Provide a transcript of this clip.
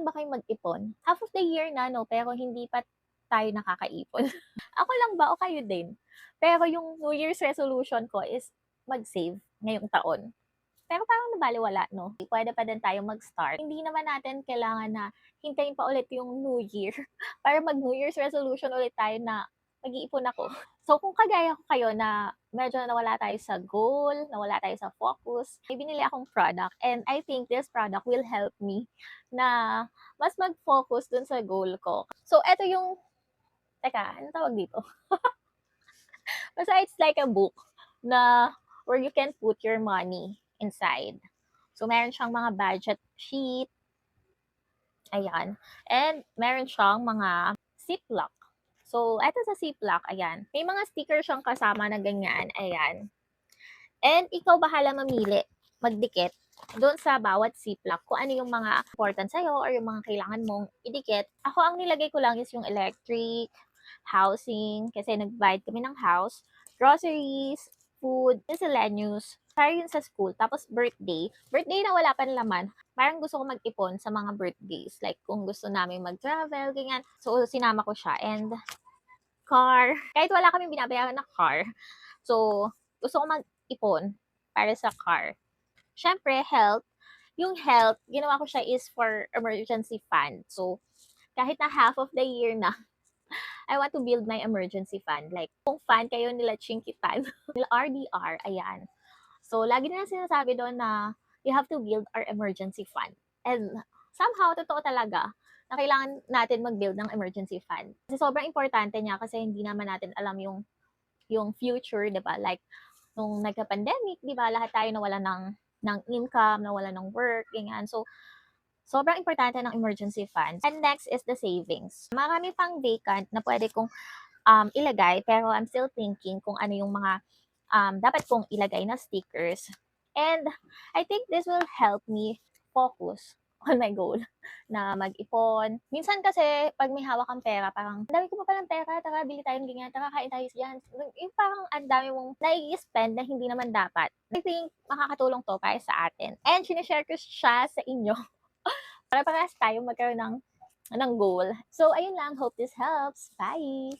din ba kayong mag-ipon? Half of the year na 'no, pero hindi pa tayo nakakaipon. Ako lang ba o kayo din? Pero yung New Year's resolution ko is mag-save ngayong taon. Pero parang nabalewala 'no, puwede pa din tayong mag-start. Hindi naman natin kailangan na hintayin pa ulit yung New Year para mag-New Year's resolution ulit tayo na mag-iipon ako. So kung kagaya ko kayo na medyo nawala tayo sa goal, nawala tayo sa focus, may binili akong product and I think this product will help me na mas mag-focus dun sa goal ko. So eto yung teka, anong tawag dito? Basta it's like a book na where you can put your money inside. So, meron siyang mga budget sheet, ayan. And meron siyang mga ziplock. So, eto sa ziplock, ayan. May mga sticker siyang kasama na ganyan, ayan. And ikaw bahala mamili, magdikit doon sa bawat ziplock kung ano yung mga important sa'yo or yung mga kailangan mong idikit. Ako, ang nilagay ko lang is yung electric, housing, kasi nag-bayad kami ng house, groceries, food, miscellaneous, para yun sa school. Tapos birthday. Birthday na wala pa laman. Parang gusto ko mag-ipon sa mga birthdays. Like, kung gusto namin mag-travel, ganyan. So, sinama ko siya. And car. Kahit wala kaming binabayaran na car. So, gusto ko mag-ipon para sa car. Siyempre, health. Yung health, ginawa ko siya is for emergency fund. So, kahit na half of the year na, I want to build my emergency fund. Like, kung fan kayo nila Chinky Fan, nila RDR, ayan. So, lagi nila sinasabi doon na you have to build our emergency fund. And somehow, totoo talaga na kailangan natin mag-build ng emergency fund. Kasi sobrang importante niya kasi hindi naman natin alam yung future, 'di ba? Like nung nagka-pandemic, 'di ba? Lahat tayo nawalan ng income, nawalan ng work, ganyan. So, sobrang importante ng emergency fund. And next is the savings. Marami pang vacant na pwede kong ilagay, pero I'm still thinking kung ano yung mga dapat kong ilagay na stickers. And I think this will help me focus on my goal na mag-ipon. Minsan kasi, pag may hawak kang pera, parang, ang dami ko pa palang pera, tara, bili tayong ganyan, tara, kain tayo yan. Yung parang ang dami mong nai-spend na hindi naman dapat. I think makakatulong to para sa atin. And sinishare ko siya sa inyo para parehas tayo magkaroon ng goal. So, ayun lang. Hope this helps. Bye!